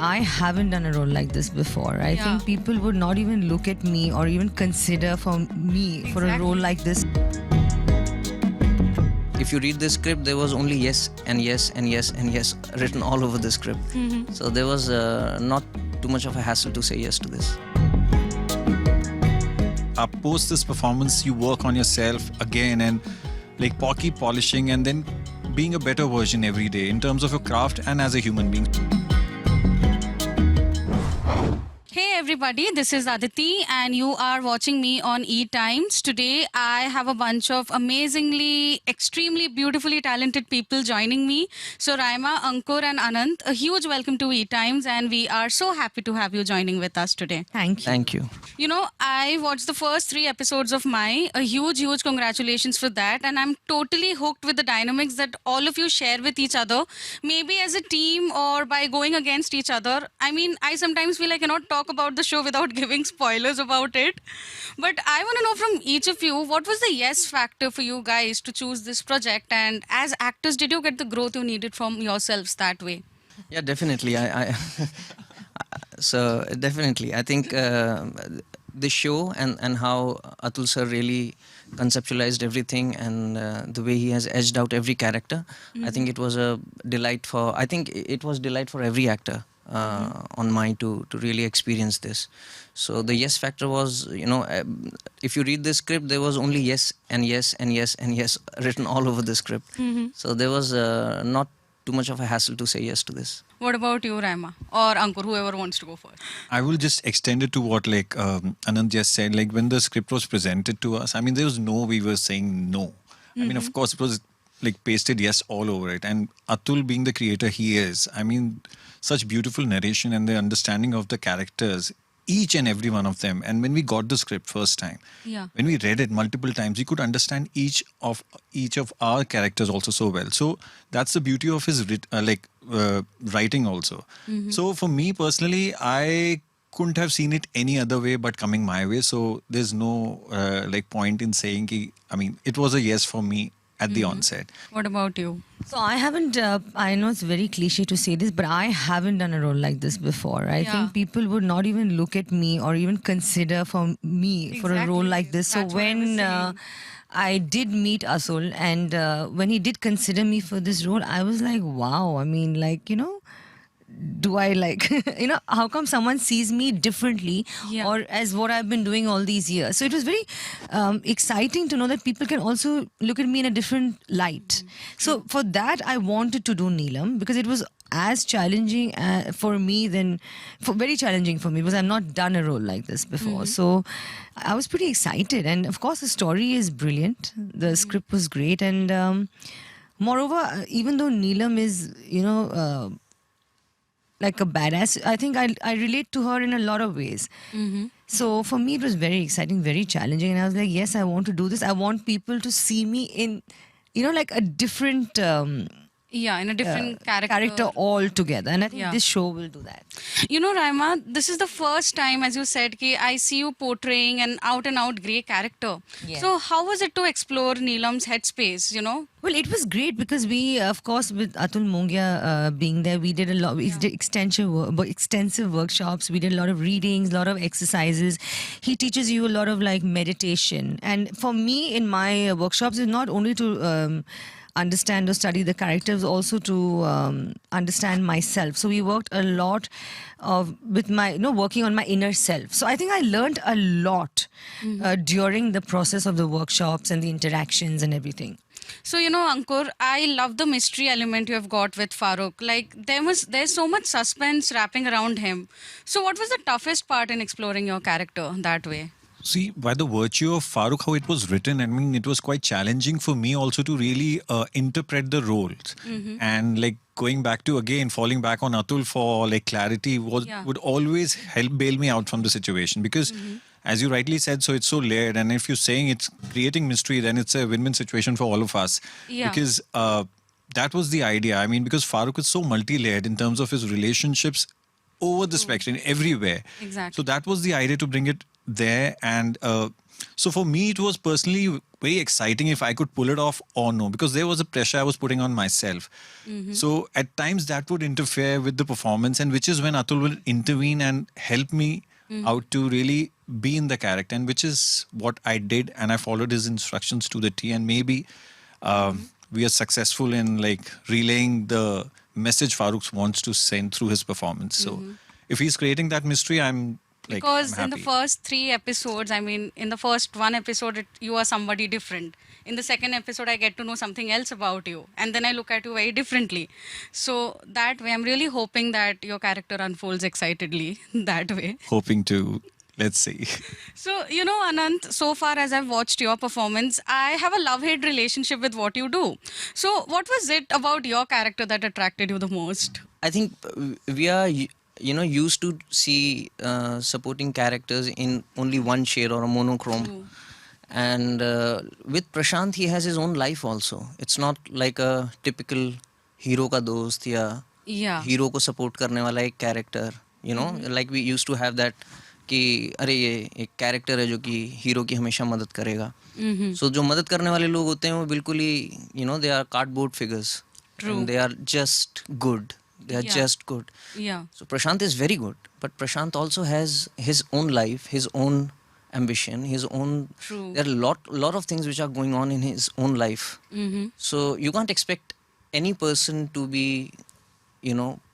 I haven't done a role like this before. I think people would not even look at me or even consider for me for a role like this. If you read the script, there was only yes and yes and yes and yes written all over the script. So there was not too much of a hassle to say yes to this. Post this performance, you work on yourself again and like keep polishing and then being a better version every day in terms of your craft and as a human being. Hey everybody, this is Aditi and you are watching me on ETimes. Today I have a bunch of amazingly, extremely beautifully talented people joining me. So Raima, Ankur and Anant, a huge welcome to ETimes and we are so happy to have you joining with us today. Thank you. Thank you. You know, I watched the first 3 episodes of My. A huge congratulations for that. And I'm totally hooked with the dynamics that all of you share with each other. Maybe as a team or by going against each other. I mean, I sometimes feel I cannot talk about the show without giving spoilers about it. But I want to know from each of you, what was the yes factor for you guys to choose this project? And as actors, did you get the growth you needed from yourselves that way? Yeah, definitely. So definitely, I think the show and how Atul sir really conceptualized everything and the way he has edged out every character. I think it was a delight for. I think it was delight for every actor on My to really experience this. So the yes factor was, if you read the script, there was only yes and yes and yes and yes written all over the script. So there was not too much of a hassle to say yes to this. What about you, Raima? Or Ankur, whoever wants to go first. I will just extend it to what Anand just said. Like when the script was presented to us, I mean, there was no we were saying no. I mean, of course, it was like pasted yes all over it. And Atul being the creator he is, I mean, such beautiful narration and the understanding of the characters, each and every one of them. And when we got the script first time, when we read it multiple times, we could understand each of our characters also so well. So that's the beauty of his writing also. So for me personally, I couldn't have seen it any other way but coming my way. So there's no point in saying it was a yes for me at the onset. What about you? So I haven't, I know it's very cliche to say this, but I haven't done a role like this before. I think people would not even look at me or even consider for me for a role like this. That's so when I did meet Asul and when he did consider me for this role, I was like, wow, I mean, do I how come someone sees me differently or as what I've been doing all these years? So it was very exciting to know that people can also look at me in a different light. So for that, I wanted to do Neelam because it was as challenging for me very challenging for me because I've not done a role like this before. So I was pretty excited. And of course, the story is brilliant. The script was great. And moreover, even though Neelam is, like a badass, I think I relate to her in a lot of ways. So for me, it was very exciting, very challenging. And I was like, yes, I want to do this. I want people to see me in, like a different... in a different character altogether. And I think this show will do that. You know, Raima, this is the first time, as you said, I see you portraying an out-and-out grey character. Yeah. So how was it to explore Neelam's headspace, Well, it was great because we, of course, with Atul Mongia being there, we did a lot, extensive workshops. We did a lot of readings, a lot of exercises. He teaches you a lot of meditation. And for me, in my workshops, it's not only to... understand or study the characters, also to understand myself. So we worked a lot with my, working on my inner self. So I think I learned a lot during the process of the workshops and the interactions and everything. So, Ankur, I love the mystery element you have got with Farooq. There's so much suspense wrapping around him. So what was the toughest part in exploring your character that way? See, by the virtue of Farooq, how it was written, I mean, it was quite challenging for me also to really interpret the roles. And going back to, again, falling back on Atul for clarity would always help bail me out from the situation. Because as you rightly said, so it's so layered. And if you're saying it's creating mystery, then it's a win-win situation for all of us. Because that was the idea. I mean, because Farooq is so multi-layered in terms of his relationships over the spectrum, everywhere. Exactly. So that was the idea, to bring it there. And so for me, it was personally very exciting if I could pull it off or no, because there was a pressure I was putting on myself. So at times that would interfere with the performance, and which is when Atul will intervene and help me out to really be in the character, and which is what I did, and I followed his instructions to the T, and maybe we are successful in like relaying the message Farooq wants to send through his performance. So if he's creating that mystery, I'm like, Because I'm in the happy. first 3 episodes, I mean, in the first one episode, you are somebody different. In the second episode, I get to know something else about you. And then I look at you very differently. So that way, I'm really hoping that your character unfolds excitedly that way. Hoping to, let's see. So, Anant, so far as I've watched your performance, I have a love-hate relationship with what you do. So, what was it about your character that attracted you the most? I think we are, used to see supporting characters in only one shade or a monochrome. True. And with Prashant, he has his own life also. It's not like a typical hero ka dost ya Yeah. hero को support करने वाला एक character. Like we used to have that कि अरे ये एक character है जो कि hero की हमेशा मदद करेगा. So जो मदद करने वाले लोग होते हैं वो बिल्कुल ही they are cardboard figures. True. And they are just good. They are Yeah. just good. Yeah. So Prashant is very good, but Prashant also has his own life, his own ambition, his own. True. There are lot of things which are going on in his own life. So you can't expect any person to be,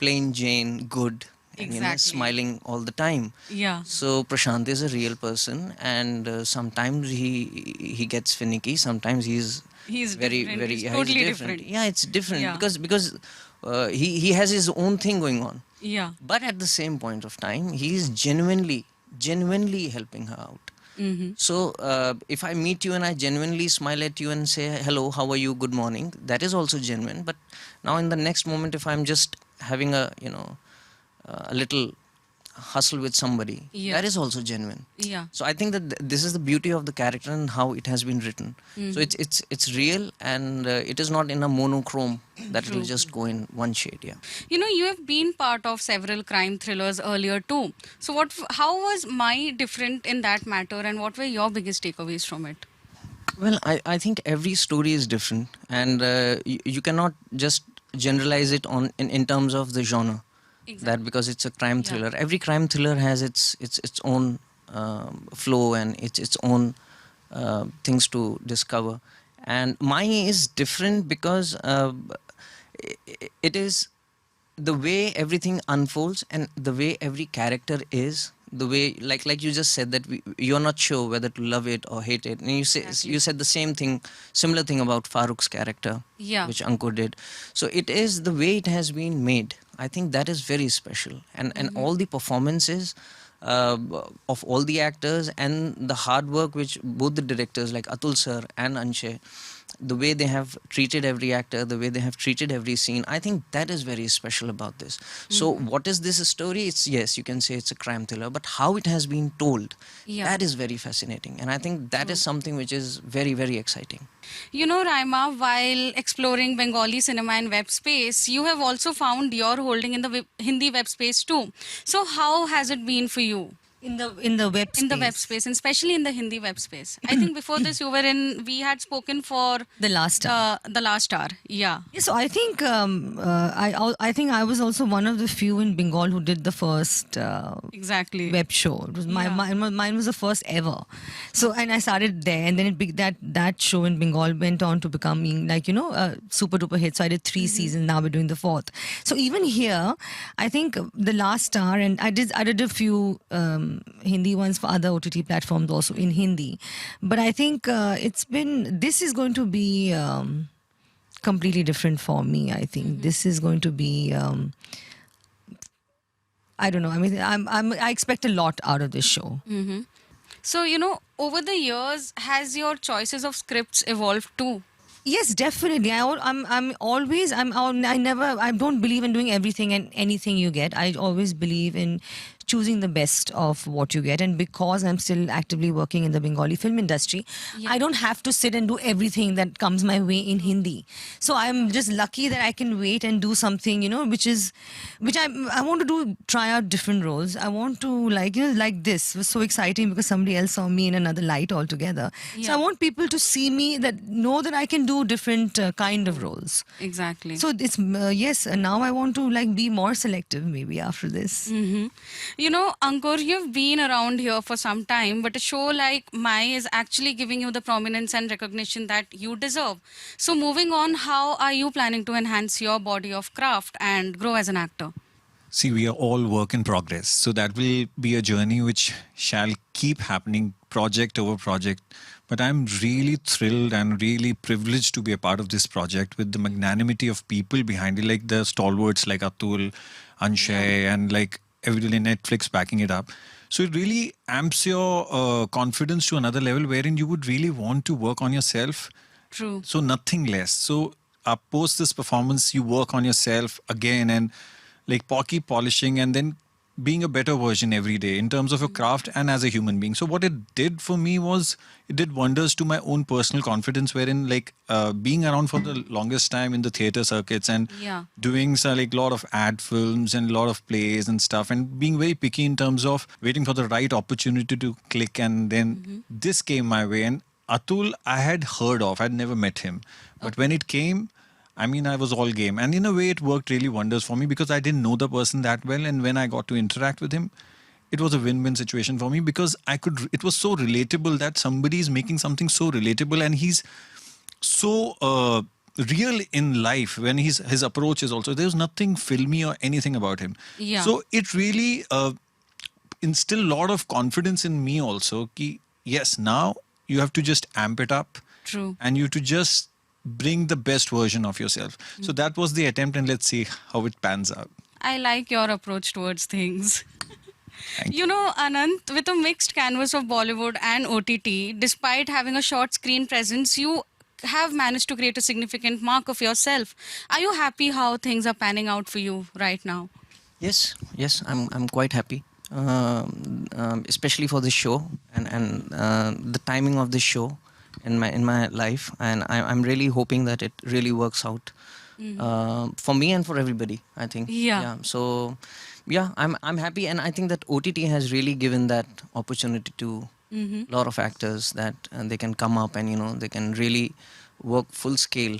plain Jane, good, and Exactly. smiling all the time. Yeah. So Prashant is a real person, and sometimes he gets finicky. Sometimes he's very different. very He's yeah, totally he's different. Yeah, it's different Yeah. because he has his own thing going on. Yeah. But at the same point of time, he is genuinely helping her out. So if I meet you and I genuinely smile at you and say, hello, how are you, good morning, that is also genuine. But now in the next moment, if I'm just having a little hustle with somebody, Yeah. that is also genuine. Yeah. So I think that this is the beauty of the character and how it has been written. So it's real, and it is not in a monochrome that it will just go in one shade. Yeah. You have been part of several crime thrillers earlier too. So how was My different in that matter, and what were your biggest takeaways from it? Well, I think every story is different, and you cannot just generalize it in terms of the genre. That because it's a crime Yeah. thriller, every crime thriller has its own flow and its own things to discover. And mine is different because it is the way everything unfolds and the way every character is. The way, like you just said, that you're not sure whether to love it or hate it, and you said the similar thing about Farooq's character, Yeah. which Ankur did. So it is the way it has been made. I think that is very special, and all the performances of all the actors and the hard work which both the directors like Atul sir and Anshay, the way they have treated every actor, the way they have treated every scene, I think that is very special about this. So what is this story? It's, yes, you can say it's a crime thriller, but how it has been told, Yeah. that is very fascinating, and I think that is something which is very, very exciting. Raima, while exploring Bengali cinema and web space, you have also found your holding in the Hindi web space too. So how has it been for you? In the web space. In the web space, and especially in the Hindi web space. I think before this we had spoken for The Last Hour. the last hour. Yeah. Yeah, so I think I think I was also one of the few in Bengal who did the first Exactly. web show. It was mine was the first ever. So and I started there, and then that show in Bengal went on to becoming like a super duper hit. So I did 3 seasons. Now we're doing the 4th. So even here, I think the Last Hour, and I did a few Hindi ones for other OTT platforms also in Hindi. But I think this is going to be completely different for me. I think this is going to be I don't know. I mean, I expect a lot out of this show. So, over the years, has your choices of scripts evolved too? Yes, definitely. I don't believe in doing everything and anything you get. I always believe in choosing the best of what you get. And because I'm still actively working in the Bengali film industry, I don't have to sit and do everything that comes my way in Hindi. So I'm just lucky that I can wait and do something, which I want to do, try out different roles. I want to like this was so exciting because somebody else saw me in another light altogether. So I want people to see me, that know that I can do different kind of roles. Exactly. So it's yes, now I want to be more selective maybe after this. Ankur, you've been around here for some time, but a show like My is actually giving you the prominence and recognition that you deserve. So moving on, how are you planning to enhance your body of craft and grow as an actor? See, we are all work in progress. So that will be a journey which shall keep happening project over project. But I'm really thrilled and really privileged to be a part of this project with the magnanimity of people behind it, like the stalwarts like Atul, Anshay, and like evidently Netflix backing it up. So it really amps your confidence to another level wherein you would really want to work on yourself. True. So nothing less. So post this performance, you work on yourself again and keep polishing and then being a better version every day in terms of your craft and as a human being. So what it did for me was it did wonders to my own personal confidence, wherein being around for the longest time in the theater circuits and doing a lot of ad films and a lot of plays and stuff, and being very picky in terms of waiting for the right opportunity to click, and then this came my way. And Atul I had heard of, I'd never met him, but when it came, I was all game. And in a way, it worked really wonders for me because I didn't know the person that well. And when I got to interact with him, it was a win-win situation for me because it was so relatable that somebody is making something so relatable, and he's so real in life when his approach is also. There's nothing filmy or anything about him. Yeah. So it really instilled a lot of confidence in me also. Yes, now you have to just amp it up. True. And you to just bring the best version of yourself. So that was the attempt, and let's see how it pans out. I like your approach towards things. Thank you. Anant, with a mixed canvas of Bollywood and OTT, despite having a short screen presence, you have managed to create a significant mark of yourself. Are you happy how things are panning out for you right now? Yes, I'm quite happy, especially for this show and the timing of this show in my life, and I'm really hoping that it really works out for me and for everybody, I think. So I'm happy, and I think that OTT has really given that opportunity to a lot of actors that they can come up and they can really work full scale.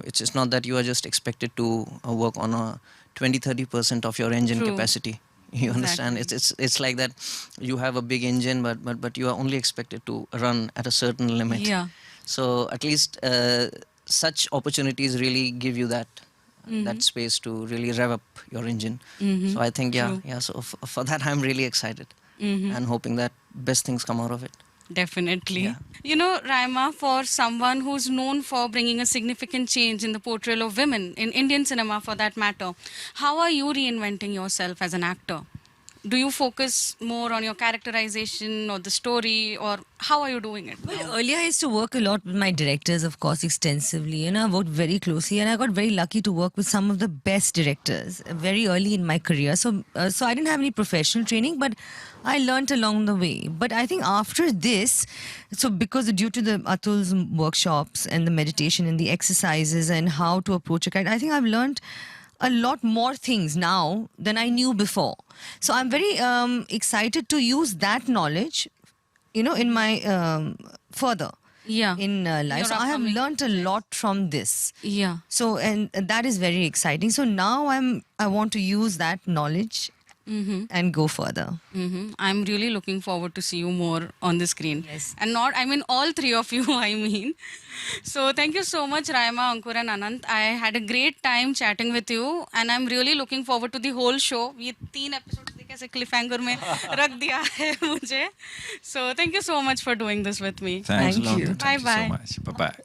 It's just not that you are just expected to work on a 20-30% of your engine capacity. You understand? It's like that you have a big engine, but you are only expected to run at a certain limit. Yeah. So at least such opportunities really give you that that space to really rev up your engine. So I think so for that I'm really excited and hoping that best things come out of it. Definitely. Raima, for someone who's known for bringing a significant change in the portrayal of women, in Indian cinema for that matter, how are you reinventing yourself as an actor? Do you focus more on your characterization or the story, or how are you doing it? Well, earlier I used to work a lot with my directors, of course, extensively. I worked very closely, and I got very lucky to work with some of the best directors very early in my career. So I didn't have any professional training, but I learned along the way. But I think after this, so because due to the Atul's workshops and the meditation and the exercises and how to approach a character, I think I've learned a lot more things now than I knew before. So I'm very excited to use that knowledge, in my further in life. So I have learned a lot from this. Yeah. So and that is very exciting. So now I want to use that knowledge and go further. I'm really looking forward to see you more on the screen. Yes. And all three of you, So thank you so much, Raima, Ankur and Anant. I had a great time chatting with you, and I'm really looking forward to the whole show. ये 3 episodes कैसे cliffhanger में रख दिया है मुझे. So thank you so much for doing this with me. Thanks a lot. you. Thank you Bye-bye. so much. Bye-bye.